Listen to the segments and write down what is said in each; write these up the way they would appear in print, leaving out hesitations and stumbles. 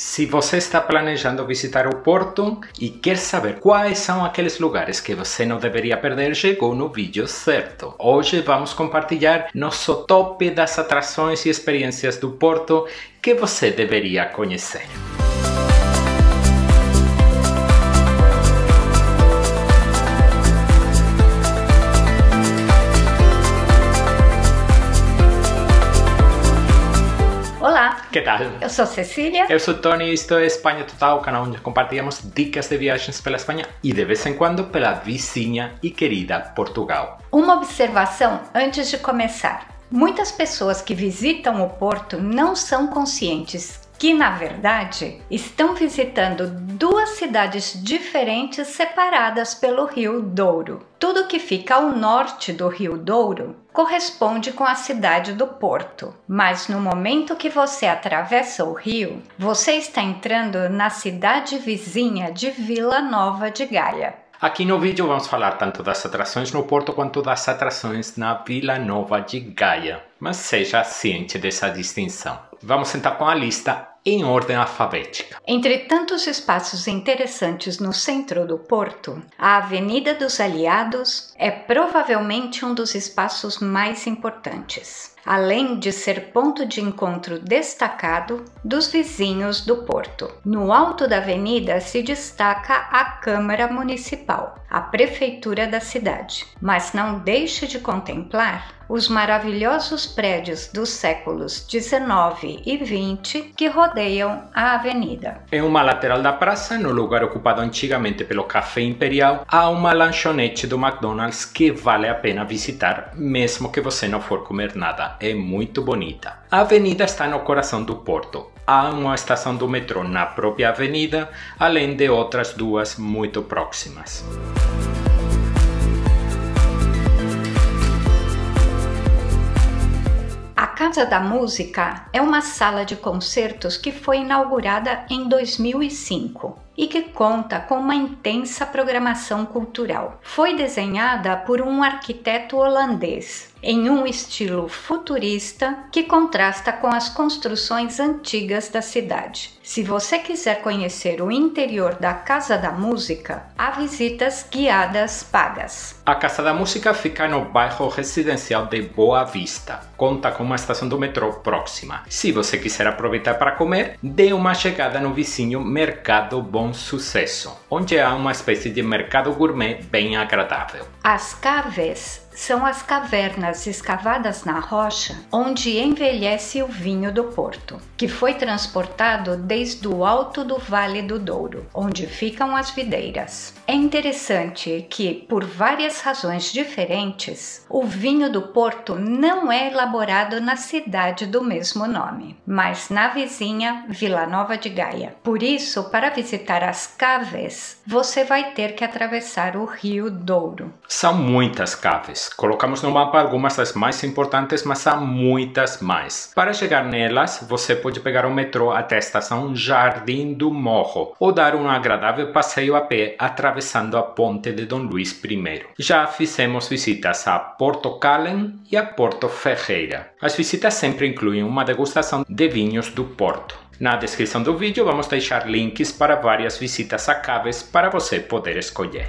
Se você está planejando visitar o Porto e quer saber quais são aqueles lugares que você não deveria perder, chegou no vídeo certo. Hoje vamos compartilhar nosso top das atrações e experiências do Porto que você deveria conhecer. Olá! Que tal? Eu sou Cecília. Eu sou Tony e isto é Espanha Total, o canal onde compartilhamos dicas de viagens pela Espanha e de vez em quando pela vizinha e querida Portugal. Uma observação antes de começar. Muitas pessoas que visitam o Porto não são conscientes que, na verdade, estão visitando duas cidades diferentes separadas pelo Rio Douro. Tudo que fica ao norte do Rio Douro corresponde com a cidade do Porto, mas no momento que você atravessa o rio, você está entrando na cidade vizinha de Vila Nova de Gaia. Aqui no vídeo vamos falar tanto das atrações no Porto quanto das atrações na Vila Nova de Gaia, mas seja ciente dessa distinção. Vamos sentar com a lista em ordem alfabética. Entre tantos espaços interessantes no centro do Porto, a Avenida dos Aliados é provavelmente um dos espaços mais importantes, além de ser ponto de encontro destacado dos vizinhos do Porto. No alto da avenida se destaca a Câmara Municipal, a prefeitura da cidade, mas não deixe de contemplar os maravilhosos prédios dos séculos XIX e XX que rodeiam a avenida. Em uma lateral da praça, no lugar ocupado antigamente pelo Café Imperial, há uma lanchonete do McDonald's que vale a pena visitar, mesmo que você não for comer nada. É muito bonita. A avenida está no coração do Porto. Há uma estação do metrô na própria avenida, além de outras duas muito próximas. A Casa da Música é uma sala de concertos que foi inaugurada em 2005 e que conta com uma intensa programação cultural. Foi desenhada por um arquiteto holandês, em um estilo futurista que contrasta com as construções antigas da cidade. Se você quiser conhecer o interior da Casa da Música, há visitas guiadas pagas. A Casa da Música fica no bairro residencial de Boa Vista. Conta com uma estação do metrô próxima. Se você quiser aproveitar para comer, dê uma chegada no vizinho Mercado Bom Sucesso, onde há uma espécie de mercado gourmet bem agradável. As caves são as cavernas escavadas na rocha onde envelhece o vinho do Porto, que foi transportado desde o alto do Vale do Douro, onde ficam as videiras. É interessante que, por várias razões diferentes, o vinho do Porto não é elaborado na cidade do mesmo nome, mas na vizinha Vila Nova de Gaia. Por isso, para visitar as caves, você vai ter que atravessar o Rio Douro. São muitas caves. Colocamos no mapa algumas das mais importantes, mas há muitas mais. Para chegar nelas, você pode pegar o metrô até a estação Jardim do Morro ou dar um agradável passeio a pé atravessando a ponte de Dom Luís I. Já fizemos visitas a Porto Calen e a Porto Ferreira. As visitas sempre incluem uma degustação de vinhos do Porto. Na descrição do vídeo vamos deixar links para várias visitas a caves para você poder escolher.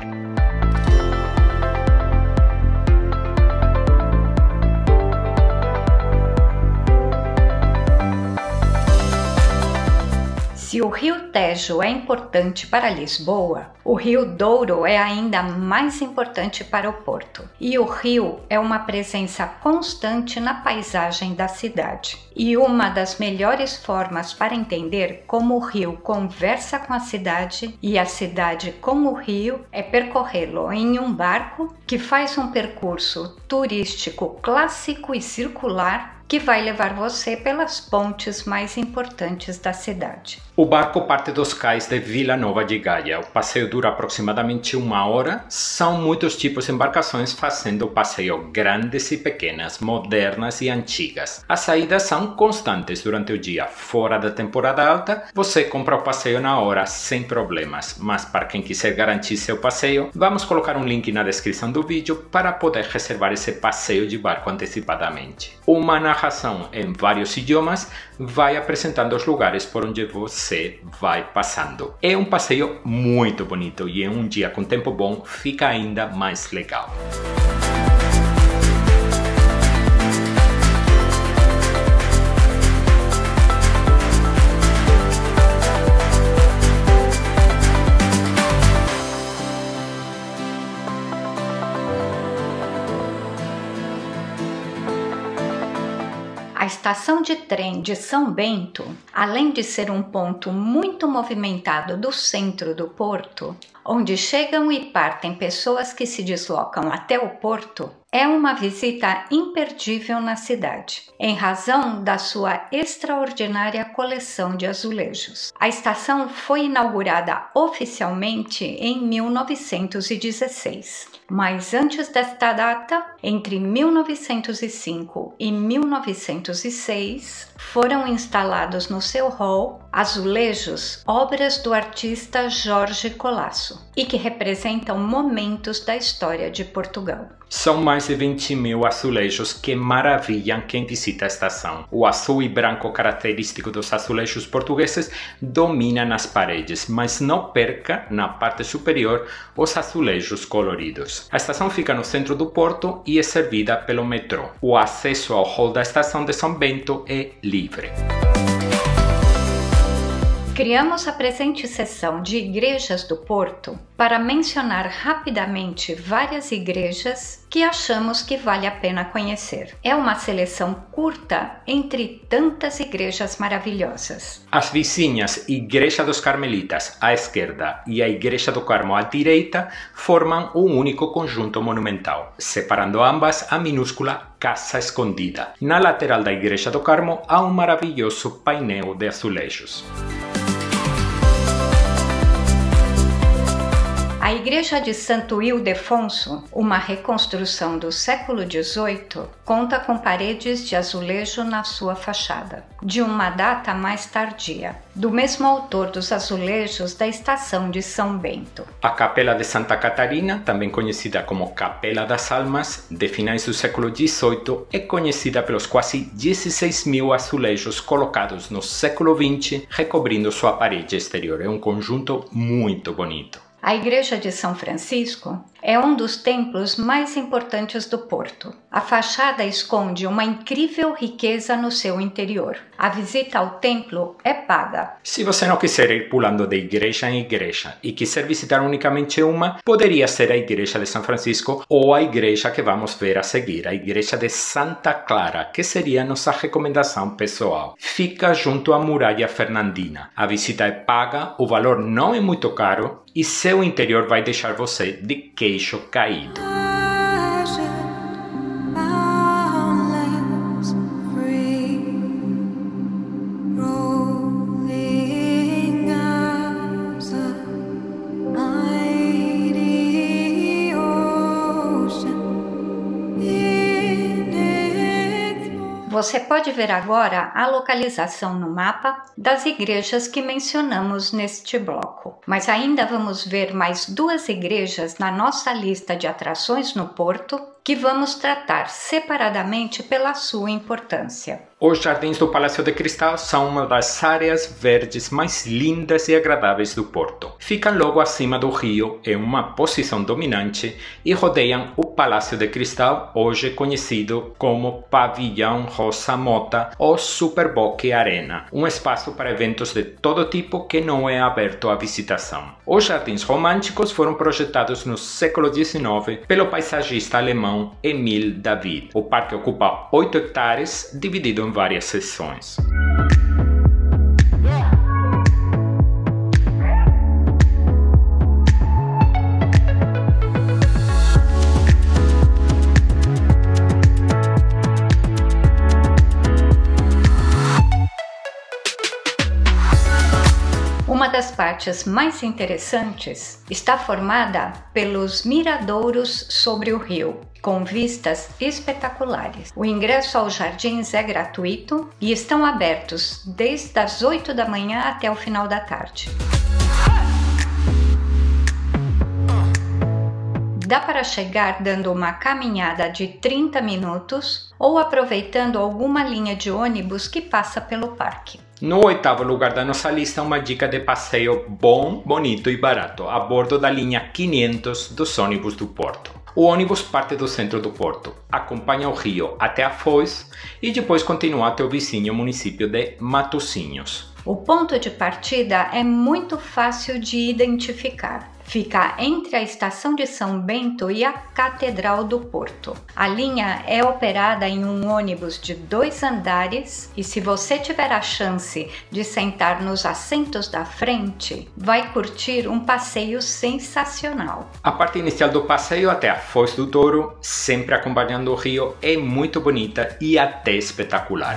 Se o Rio Tejo é importante para Lisboa, o Rio Douro é ainda mais importante para o Porto. E o rio é uma presença constante na paisagem da cidade. E uma das melhores formas para entender como o rio conversa com a cidade e a cidade com o rio é percorrê-lo em um barco que faz um percurso turístico clássico e circular que vai levar você pelas pontes mais importantes da cidade. O barco parte dos cais de Vila Nova de Gaia. O passeio dura aproximadamente 1 hora. São muitos tipos de embarcações fazendo o passeio, grandes e pequenas, modernas e antigas. As saídas são constantes durante o dia. Fora da temporada alta, você compra o passeio na hora sem problemas. Mas para quem quiser garantir seu passeio, vamos colocar um link na descrição do vídeo para poder reservar esse passeio de barco antecipadamente. Uma narrativa narração em vários idiomas vai apresentando os lugares por onde você vai passando. É um passeio muito bonito e em um dia com tempo bom fica ainda mais legal. A estação de trem de São Bento, além de ser um ponto muito movimentado do centro do porto, onde chegam e partem pessoas que se deslocam até o porto, é uma visita imperdível na cidade, em razão da sua extraordinária coleção de azulejos. A estação foi inaugurada oficialmente em 1916, mas antes desta data, entre 1905 e 1906, foram instalados no seu hall azulejos, obras do artista Jorge Colasso, e que representam momentos da história de Portugal. São mais de 20.000 azulejos que maravilham quem visita a estação. O azul e branco característico dos azulejos portugueses domina nas paredes, mas não perca, na parte superior, os azulejos coloridos. A estação fica no centro do porto e é servida pelo metrô. O acesso ao hall da estação de São Bento é livre. Criamos a presente seção de igrejas do Porto para mencionar rapidamente várias igrejas que achamos que vale a pena conhecer. É uma seleção curta entre tantas igrejas maravilhosas. As vizinhas Igreja dos Carmelitas à esquerda e a Igreja do Carmo à direita formam um único conjunto monumental, separando ambas a minúscula Casa Escondida. Na lateral da Igreja do Carmo há um maravilhoso painel de azulejos. A igreja de Santo Ildefonso, uma reconstrução do século XVIII, conta com paredes de azulejo na sua fachada, de uma data mais tardia, do mesmo autor dos azulejos da estação de São Bento. A Capela de Santa Catarina, também conhecida como Capela das Almas, de finais do século XVIII, é conhecida pelos quase 16.000 azulejos colocados no século XX, recobrindo sua parede exterior. É um conjunto muito bonito. A Igreja de São Francisco é um dos templos mais importantes do Porto. A fachada esconde uma incrível riqueza no seu interior. A visita ao templo é paga. Se você não quiser ir pulando de igreja em igreja e quiser visitar unicamente uma, poderia ser a Igreja de São Francisco ou a igreja que vamos ver a seguir, a Igreja de Santa Clara, que seria nossa recomendação pessoal. Fica junto à Muralha Fernandina. A visita é paga, o valor não é muito caro e seu interior vai deixar você de queixo caído. Você pode ver agora a localização no mapa das igrejas que mencionamos neste bloco. Mas ainda vamos ver mais duas igrejas na nossa lista de atrações no Porto que vamos tratar separadamente pela sua importância. Os jardins do Palácio de Cristal são uma das áreas verdes mais lindas e agradáveis do Porto. Ficam logo acima do rio, em uma posição dominante, e rodeiam o Palácio de Cristal, hoje conhecido como Pavilhão Rosa Mota ou Superboc Arena, um espaço para eventos de todo tipo que não é aberto à visitação. Os jardins românticos foram projetados no século XIX pelo paisagista alemão Emil David. O parque ocupa 8 hectares, dividido em várias seções. Uma das partes mais interessantes está formada pelos miradouros sobre o rio, com vistas espetaculares. O ingresso aos jardins é gratuito e estão abertos desde as 8 da manhã até o final da tarde. Dá para chegar dando uma caminhada de 30 minutos ou aproveitando alguma linha de ônibus que passa pelo parque. No oitavo lugar da nossa lista, uma dica de passeio bom, bonito e barato, a bordo da linha 500 dos ônibus do Porto. O ônibus parte do centro do Porto, acompanha o rio até a Foz e depois continua até o vizinho município de Matosinhos. O ponto de partida é muito fácil de identificar. Fica entre a Estação de São Bento e a Catedral do Porto. A linha é operada em um ônibus de 2 andares e se você tiver a chance de sentar nos assentos da frente, vai curtir um passeio sensacional. A parte inicial do passeio até a Foz do Douro, sempre acompanhando o rio, é muito bonita e até espetacular.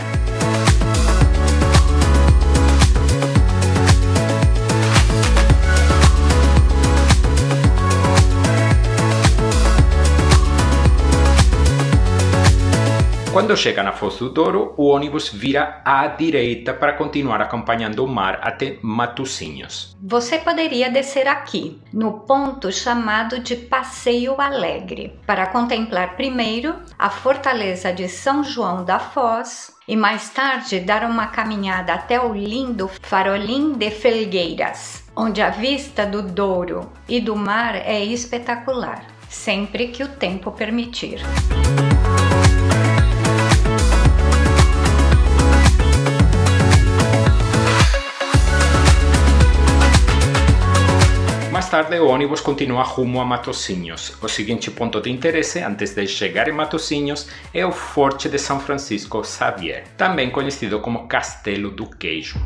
Quando chega na Foz do Douro, o ônibus vira à direita para continuar acompanhando o mar até Matosinhos. Você poderia descer aqui, no ponto chamado de Passeio Alegre, para contemplar primeiro a fortaleza de São João da Foz e mais tarde dar uma caminhada até o lindo Farolim de Felgueiras, onde a vista do Douro e do mar é espetacular, sempre que o tempo permitir. Mais tarde, o ônibus continua rumo a Matosinhos. O seguinte ponto de interesse antes de chegar em Matosinhos é o Forte de São Francisco Xavier, também conhecido como Castelo do Queijo.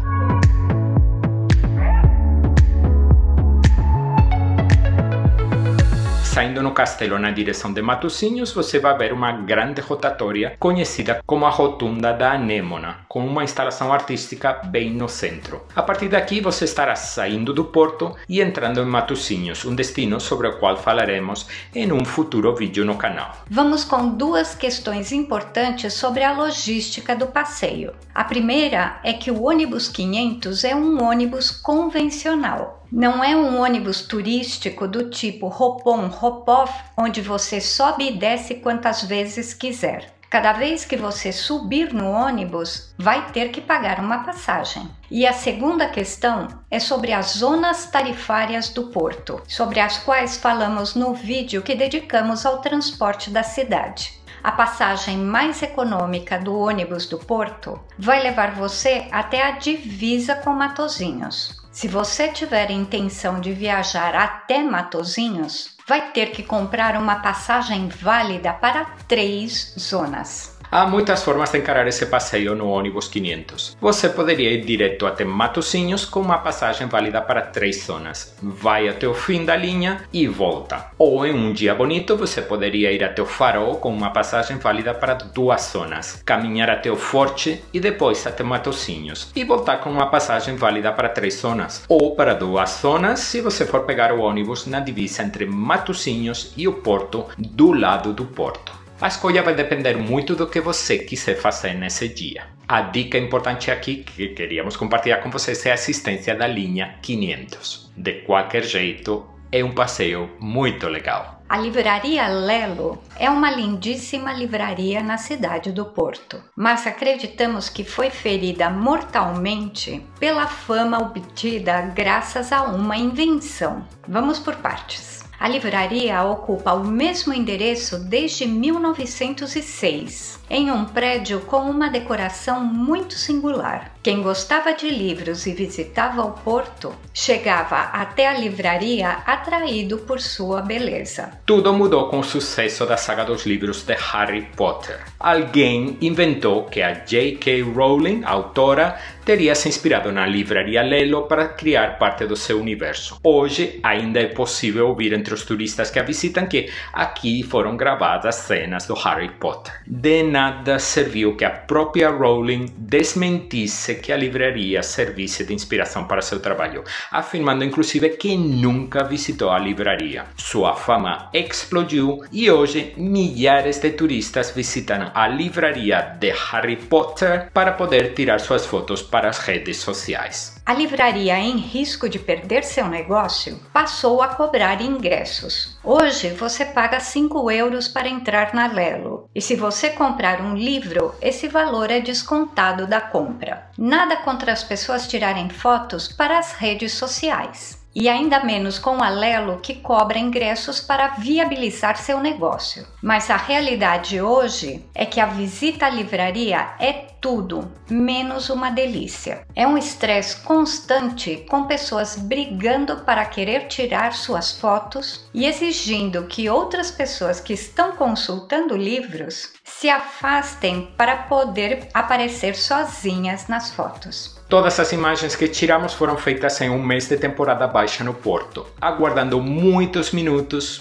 Saindo no castelo na direção de Matosinhos, você vai ver uma grande rotatória conhecida como a Rotunda da Anêmona, com uma instalação artística bem no centro. A partir daqui você estará saindo do porto e entrando em Matosinhos, um destino sobre o qual falaremos em um futuro vídeo no canal. Vamos com duas questões importantes sobre a logística do passeio. A primeira é que o ônibus 500 é um ônibus convencional. Não é um ônibus turístico do tipo hop-on, hop-off, onde você sobe e desce quantas vezes quiser. Cada vez que você subir no ônibus, vai ter que pagar uma passagem. E a segunda questão é sobre as zonas tarifárias do porto, sobre as quais falamos no vídeo que dedicamos ao transporte da cidade. A passagem mais econômica do ônibus do Porto vai levar você até a divisa com Matosinhos. Se você tiver intenção de viajar até Matosinhos, vai ter que comprar uma passagem válida para 3 zonas. Há muitas formas de encarar esse passeio no ônibus 500. Você poderia ir direto até Matosinhos com uma passagem válida para 3 zonas. Vai até o fim da linha e volta. Ou em um dia bonito, você poderia ir até o Farol com uma passagem válida para 2 zonas. Caminhar até o Forte e depois até Matosinhos. E voltar com uma passagem válida para 3 zonas. Ou para 2 zonas se você for pegar o ônibus na divisa entre Matosinhos e o Porto do lado do Porto. A escolha vai depender muito do que você quiser fazer nesse dia. A dica importante aqui que queríamos compartilhar com vocês é a assistência da linha 500. De qualquer jeito, é um passeio muito legal. A livraria Lelo é uma lindíssima livraria na cidade do Porto, mas acreditamos que foi ferida mortalmente pela fama obtida graças a uma invenção. Vamos por partes. A livraria ocupa o mesmo endereço desde 1906, em um prédio com uma decoração muito singular. Quem gostava de livros e visitava o Porto, chegava até a livraria atraído por sua beleza. Tudo mudou com o sucesso da saga dos livros de Harry Potter. Alguém inventou que a J.K. Rowling, a autora, teria se inspirado na livraria Lelo para criar parte do seu universo. Hoje ainda é possível ouvir entre os turistas que a visitam que aqui foram gravadas cenas do Harry Potter. De nada serviu que a própria Rowling desmentisse que a livraria servisse de inspiração para seu trabalho, afirmando inclusive que nunca visitou a livraria. Sua fama explodiu e hoje milhares de turistas visitam a livraria de Harry Potter para poder tirar suas fotos para as redes sociais. A livraria em risco de perder seu negócio passou a cobrar ingressos. Hoje você paga 5 euros para entrar na Lelo e se você comprar um livro, esse valor é descontado da compra. Nada contra as pessoas tirarem fotos para as redes sociais. E ainda menos com a Lelo, que cobra ingressos para viabilizar seu negócio. Mas a realidade hoje é que a visita à livraria é tudo menos uma delícia. É um estresse constante com pessoas brigando para querer tirar suas fotos e exigindo que outras pessoas que estão consultando livros se afastem para poder aparecer sozinhas nas fotos. Todas as imagens que tiramos foram feitas em um mês de temporada baixa no Porto, aguardando muitos minutos,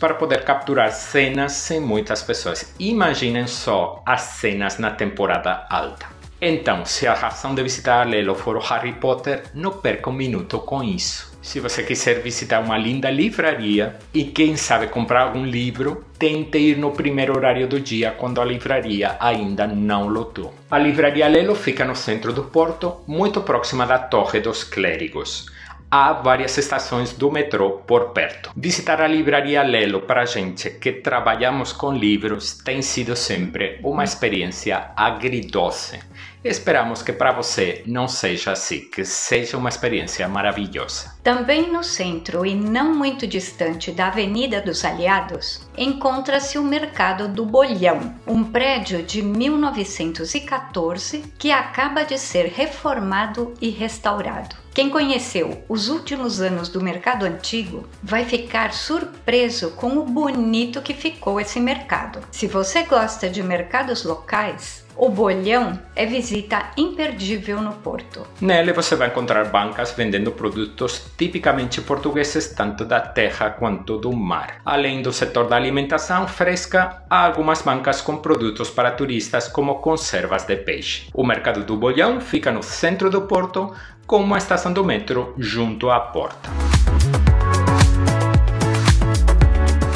para poder capturar cenas sem muitas pessoas. Imaginem só as cenas na temporada alta. Então, se a razão de visitar a Lelo for o Harry Potter, não perca um minuto com isso. Se você quiser visitar uma linda livraria e quem sabe comprar algum livro, tente ir no primeiro horário do dia quando a livraria ainda não lotou. A livraria Lelo fica no centro do Porto, muito próxima da Torre dos Clérigos. Há várias estações do metrô por perto. Visitar a livraria Lelo para a gente que trabalhamos com livros tem sido sempre uma experiência agridoce. Esperamos que para você não seja assim, que seja uma experiência maravilhosa. Também no centro e não muito distante da Avenida dos Aliados, encontra-se o Mercado do Bolhão, um prédio de 1914 que acaba de ser reformado e restaurado. Quem conheceu os últimos anos do mercado antigo vai ficar surpreso com o bonito que ficou esse mercado. Se você gosta de mercados locais, o Bolhão é visita imperdível no Porto. Nele você vai encontrar bancas vendendo produtos tipicamente portugueses, tanto da terra quanto do mar. Além do setor da alimentação fresca, há algumas bancas com produtos para turistas como conservas de peixe. O Mercado do Bolhão fica no centro do Porto, com uma estação do metro junto à porta.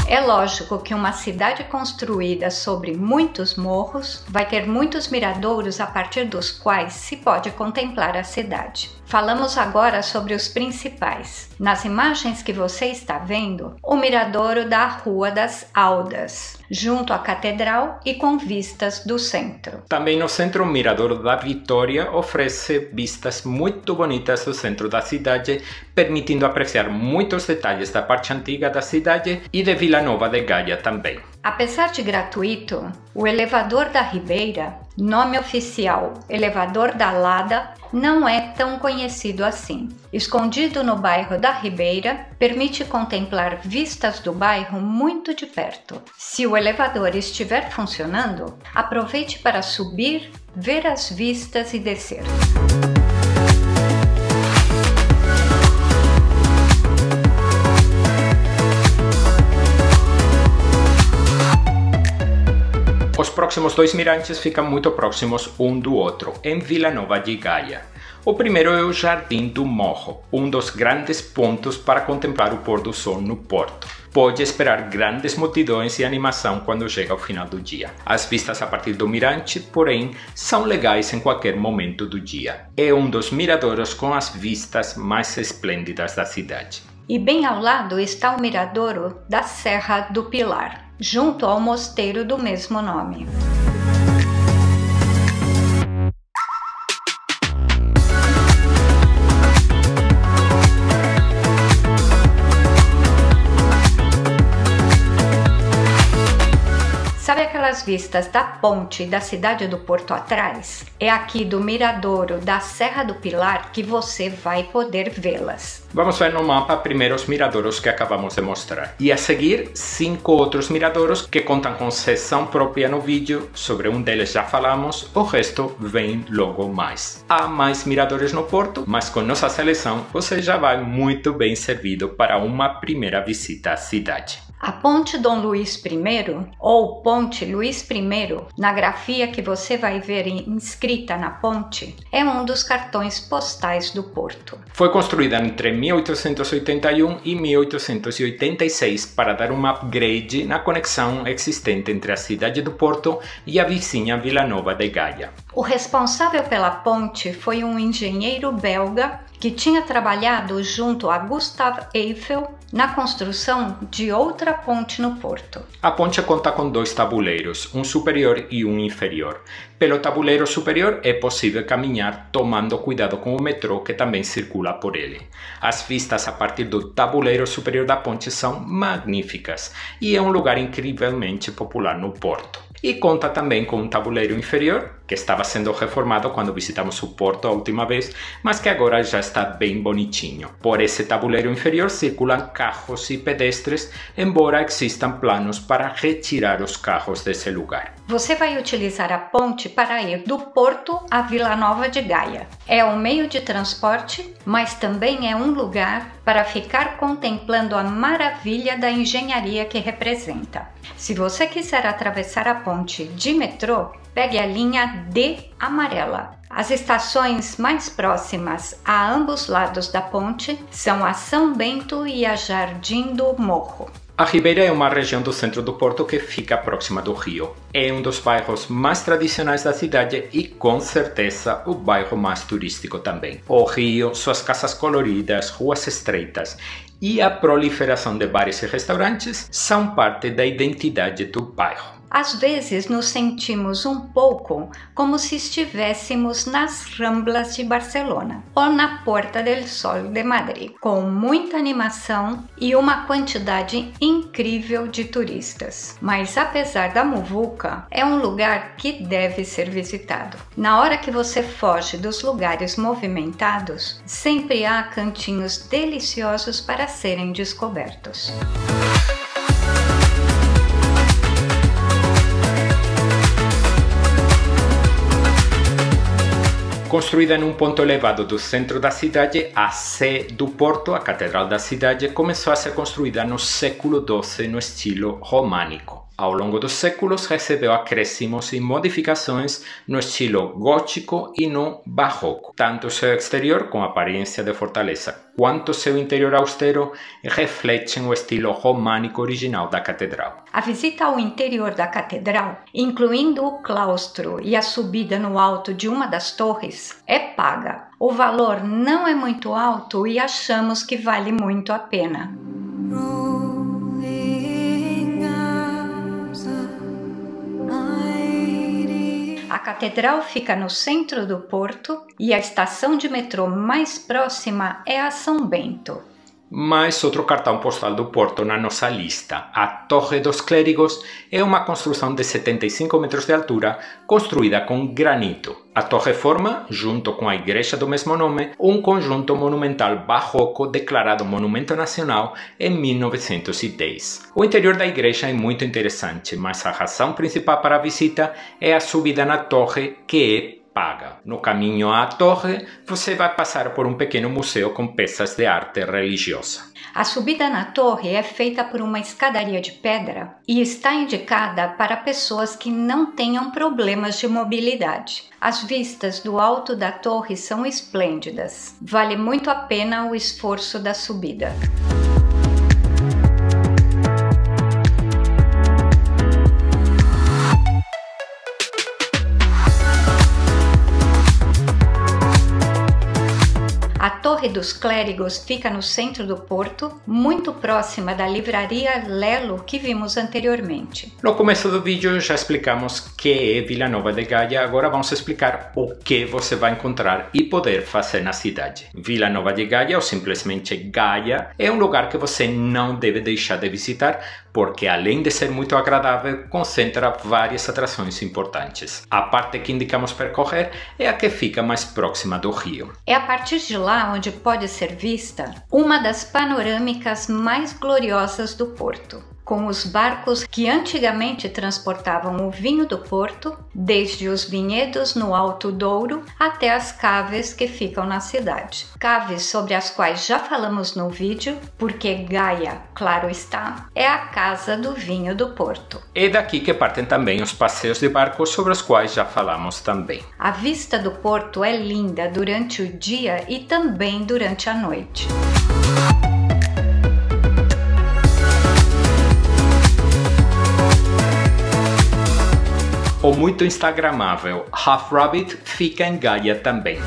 É lógico que uma cidade construída sobre muitos morros vai ter muitos miradouros a partir dos quais se pode contemplar a cidade. Falamos agora sobre os principais. Nas imagens que você está vendo, o miradouro da Rua das Aldas, junto à Catedral e com vistas do centro. Também no centro, o Miradouro da Vitória oferece vistas muito bonitas do centro da cidade, permitindo apreciar muitos detalhes da parte antiga da cidade e de Vila Nova de Gaia também. Apesar de gratuito, o Elevador da Ribeira, nome oficial Elevador da Lada, não é tão conhecido assim. Escondido no bairro da Ribeira, permite contemplar vistas do bairro muito de perto. Se o elevador estiver funcionando, aproveite para subir, ver as vistas e descer. Os próximos dois mirantes ficam muito próximos um do outro, em Vila Nova de Gaia. O primeiro é o Jardim do Morro, um dos grandes pontos para contemplar o pôr do sol no Porto. Pode esperar grandes multidões e animação quando chega ao final do dia. As vistas a partir do mirante, porém, são legais em qualquer momento do dia. É um dos miradouros com as vistas mais esplêndidas da cidade. E bem ao lado está o miradouro da Serra do Pilar, junto ao mosteiro do mesmo nome. Sabe aquelas vistas da ponte da cidade do Porto atrás? É aqui do miradouro da Serra do Pilar que você vai poder vê-las. Vamos ver no mapa primeiro os miradouros que acabamos de mostrar. E a seguir, 5 outros miradouros que contam com sessão própria no vídeo. Sobre um deles já falamos, o resto vem logo mais. Há mais miradores no Porto, mas com nossa seleção você já vai muito bem servido para uma primeira visita à cidade. A Ponte Dom Luís I, ou Ponte Luís I, na grafia que você vai ver inscrita na ponte, é um dos cartões postais do Porto. Foi construída entre 1881 e 1886 para dar um upgrade na conexão existente entre a cidade do Porto e a vizinha Vila Nova de Gaia. O responsável pela ponte foi um engenheiro belga que tinha trabalhado junto a Gustave Eiffel na construção de outra ponte no Porto. A ponte conta com dois tabuleiros, um superior e um inferior. Pelo tabuleiro superior é possível caminhar tomando cuidado com o metrô que também circula por ele. As vistas a partir do tabuleiro superior da ponte são magníficas e é um lugar incrivelmente popular no Porto. E conta também com um tabuleiro inferior, que estava sendo reformado quando visitamos o Porto a última vez, mas que agora já está bem bonitinho. Por esse tabuleiro inferior circulam carros e pedestres, embora existam planos para retirar os carros desse lugar. Você vai utilizar a ponte para ir do Porto a Vila Nova de Gaia. É um meio de transporte, mas também é um lugar para ficar contemplando a maravilha da engenharia que representa. Se você quiser atravessar a ponte de metrô, pegue a linha D amarela. As estações mais próximas a ambos lados da ponte são a São Bento e a Jardim do Morro. A Ribeira é uma região do centro do Porto que fica próxima do rio. É um dos bairros mais tradicionais da cidade e, com certeza, o bairro mais turístico também. O rio, suas casas coloridas, ruas estreitas e a proliferação de bares e restaurantes são parte da identidade do bairro. Às vezes nos sentimos um pouco como se estivéssemos nas Ramblas de Barcelona ou na Puerta del Sol de Madrid, com muita animação e uma quantidade incrível de turistas. Mas apesar da muvuca, é um lugar que deve ser visitado. Na hora que você foge dos lugares movimentados, sempre há cantinhos deliciosos para serem descobertos. Construída em um ponto elevado do centro da cidade, a Sé do Porto, a catedral da cidade, começou a ser construída no século XII no estilo românico. Ao longo dos séculos, recebeu acréscimos e modificações no estilo gótico e no barroco. Tanto seu exterior, com aparência de fortaleza, quanto seu interior austero refletem o estilo românico original da catedral. A visita ao interior da catedral, incluindo o claustro e a subida no alto de uma das torres, é paga. O valor não é muito alto e achamos que vale muito a pena. A catedral fica no centro do Porto e a estação de metrô mais próxima é a São Bento. Mais outro cartão postal do Porto na nossa lista. A Torre dos Clérigos é uma construção de 75 metros de altura, construída com granito. A torre forma, junto com a igreja do mesmo nome, um conjunto monumental barroco declarado Monumento Nacional em 1910. O interior da igreja é muito interessante, mas a razão principal para a visita é a subida na torre, que é paga. No caminho à torre, você vai passar por um pequeno museu com peças de arte religiosa. A subida na torre é feita por uma escadaria de pedra e está indicada para pessoas que não tenham problemas de mobilidade. As vistas do alto da torre são esplêndidas. Vale muito a pena o esforço da subida. A Torre dos Clérigos fica no centro do Porto, muito próxima da livraria Lelo que vimos anteriormente. No começo do vídeo já explicamos que é Vila Nova de Gaia, agora vamos explicar o que você vai encontrar e poder fazer na cidade. Vila Nova de Gaia, ou simplesmente Gaia, é um lugar que você não deve deixar de visitar, porque além de ser muito agradável, concentra várias atrações importantes. A parte que indicamos percorrer é a que fica mais próxima do rio. É a partir de lá onde pode ser vista uma das panorâmicas mais gloriosas do Porto. com os barcos que antigamente transportavam o vinho do Porto, desde os vinhedos no Alto Douro até as caves que ficam na cidade. Caves sobre as quais já falamos no vídeo, porque Gaia, claro está, é a casa do vinho do Porto. É daqui que partem também os passeios de barco sobre os quais já falamos também. A vista do Porto é linda durante o dia e também durante a noite. O muito instagramável Half Rabbit fica em Gaia também.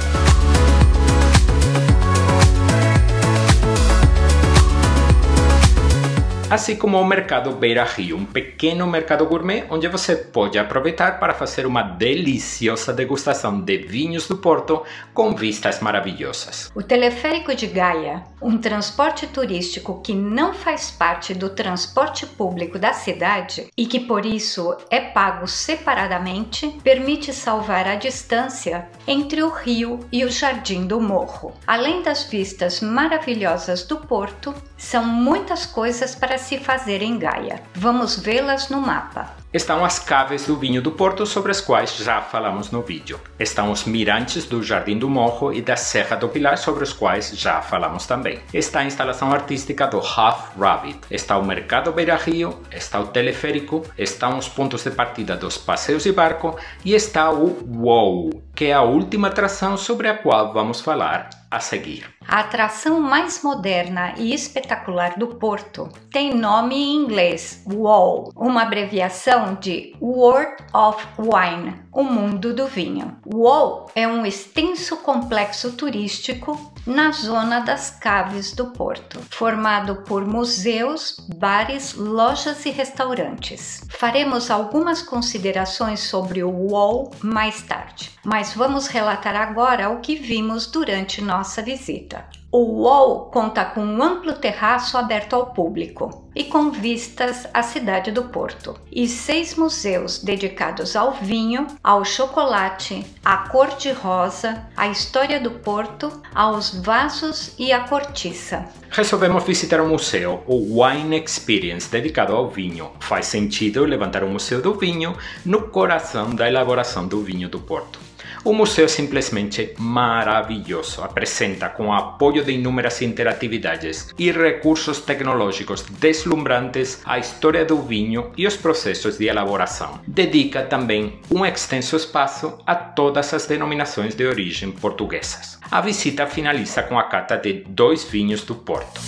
Assim como o Mercado Beira Rio, um pequeno mercado gourmet onde você pode aproveitar para fazer uma deliciosa degustação de vinhos do Porto com vistas maravilhosas. O Teleférico de Gaia, um transporte turístico que não faz parte do transporte público da cidade e que por isso é pago separadamente, permite salvar a distância entre o rio e o Jardim do Morro. Além das vistas maravilhosas do Porto, são muitas coisas para se fazer em Gaia. Vamos vê-las no mapa. Estão as caves do vinho do Porto sobre as quais já falamos no vídeo. Estão os mirantes do Jardim do Morro e da Serra do Pilar sobre os quais já falamos também. Está a instalação artística do Half Rabbit. Está o Mercado Beira Rio, está o teleférico, estão os pontos de partida dos passeios de barco e está o WOW, que é a última atração sobre a qual vamos falar a seguir. A atração mais moderna e espetacular do Porto tem nome em inglês WOW, uma abreviação de World of Wine, o mundo do vinho. WOW é um extenso complexo turístico na zona das caves do Porto, formado por museus, bares, lojas e restaurantes. Faremos algumas considerações sobre o WOW mais tarde, mas vamos relatar agora o que vimos durante nossa visita. O WOW conta com um amplo terraço aberto ao público e com vistas à cidade do Porto, e 6 museus dedicados ao vinho, ao chocolate, à cor-de-rosa, à história do Porto, aos vasos e à cortiça. Resolvemos visitar um museu, o Wine Experience, dedicado ao vinho. Faz sentido levantar um museu do vinho no coração da elaboração do vinho do Porto. O museu é simplesmente maravilhoso, apresenta com o apoio de inúmeras interatividades e recursos tecnológicos deslumbrantes a história do vinho e os processos de elaboração. Dedica também um extenso espaço a todas as denominações de origem portuguesas. A visita finaliza com a cata de 2 vinhos do Porto.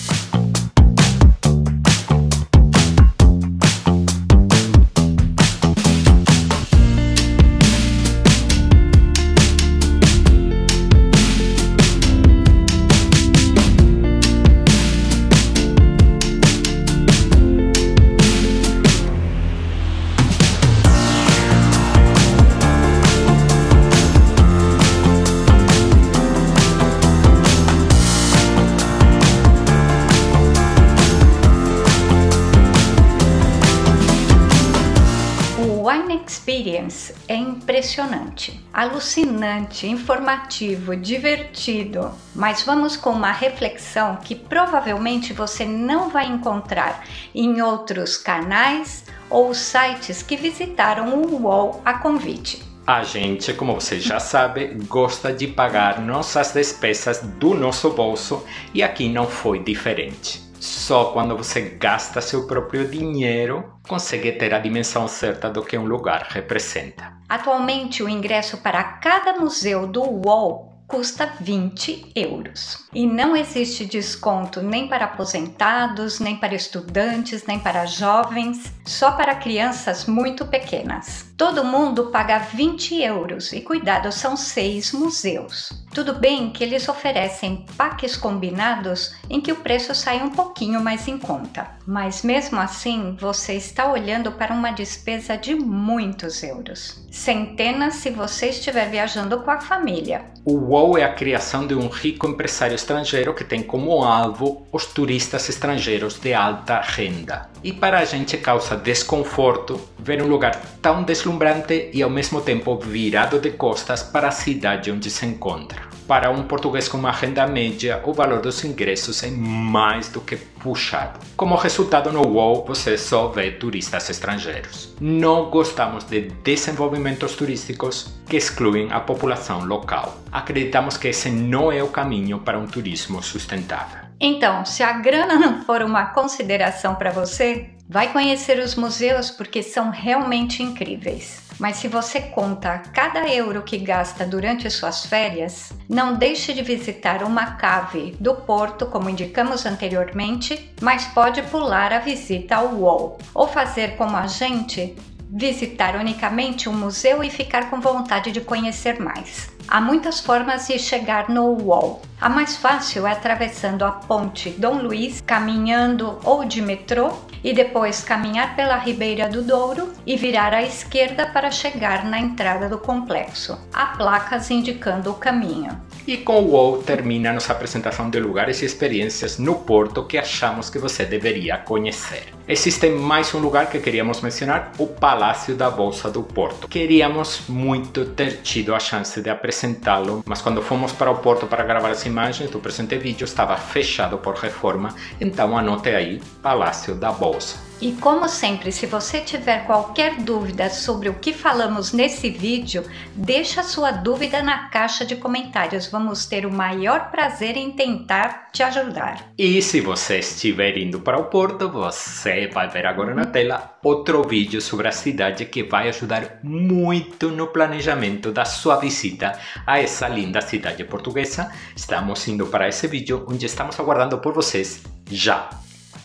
Experience é impressionante, alucinante, informativo, divertido, mas vamos com uma reflexão que provavelmente você não vai encontrar em outros canais ou sites que visitaram o WOW a convite. A gente, como você já sabe, gosta de pagar nossas despesas do nosso bolso e aqui não foi diferente. Só quando você gasta seu próprio dinheiro, consegue ter a dimensão certa do que um lugar representa. Atualmente, o ingresso para cada museu do WOW custa 20 euros. E não existe desconto nem para aposentados, nem para estudantes, nem para jovens, só para crianças muito pequenas. Todo mundo paga 20 euros e cuidado, são 6 museus. Tudo bem que eles oferecem packs combinados em que o preço sai um pouquinho mais em conta, mas mesmo assim você está olhando para uma despesa de muitos euros. Centenas se você estiver viajando com a família. O WOW é a criação de um rico empresário estrangeiro que tem como alvo os turistas estrangeiros de alta renda. E para a gente causa desconforto ver um lugar tão deslumbrante e ao mesmo tempo virado de costas para a cidade onde se encontra. para um português com uma renda média, o valor dos ingressos é mais do que puxado. Como resultado, no UOL você só vê turistas estrangeiros. Não gostamos de desenvolvimentos turísticos que excluem a população local. Acreditamos que esse não é o caminho para um turismo sustentável. Então, se a grana não for uma consideração para você, vai conhecer os museus porque são realmente incríveis. Mas se você conta cada euro que gasta durante suas férias, não deixe de visitar uma cave do Porto, como indicamos anteriormente, mas pode pular a visita ao UOL, ou fazer como a gente, visitar unicamente um museu e ficar com vontade de conhecer mais. Há muitas formas de chegar no UOL. A mais fácil é atravessando a ponte Dom Luiz, caminhando ou de metrô, e depois caminhar pela Ribeira do Douro e virar à esquerda para chegar na entrada do complexo. Há placas indicando o caminho. E com o UOL termina nossa apresentação de lugares e experiências no Porto que achamos que você deveria conhecer. Existe mais um lugar que queríamos mencionar, o Palácio da Bolsa do Porto. Queríamos muito ter tido a chance de apresentá-lo, mas quando fomos para o Porto para gravar as imagens do presente vídeo estava fechado por reforma, então anote aí, Palácio da Bolsa. E como sempre, se você tiver qualquer dúvida sobre o que falamos nesse vídeo, deixa sua dúvida na caixa de comentários. Vamos ter o maior prazer em tentar te ajudar. E se você estiver indo para o Porto, você vai ver agora na tela outro vídeo sobre a cidade que vai ajudar muito no planejamento da sua visita a essa linda cidade portuguesa. Estamos indo para esse vídeo onde estamos aguardando por vocês já.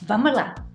Vamos lá!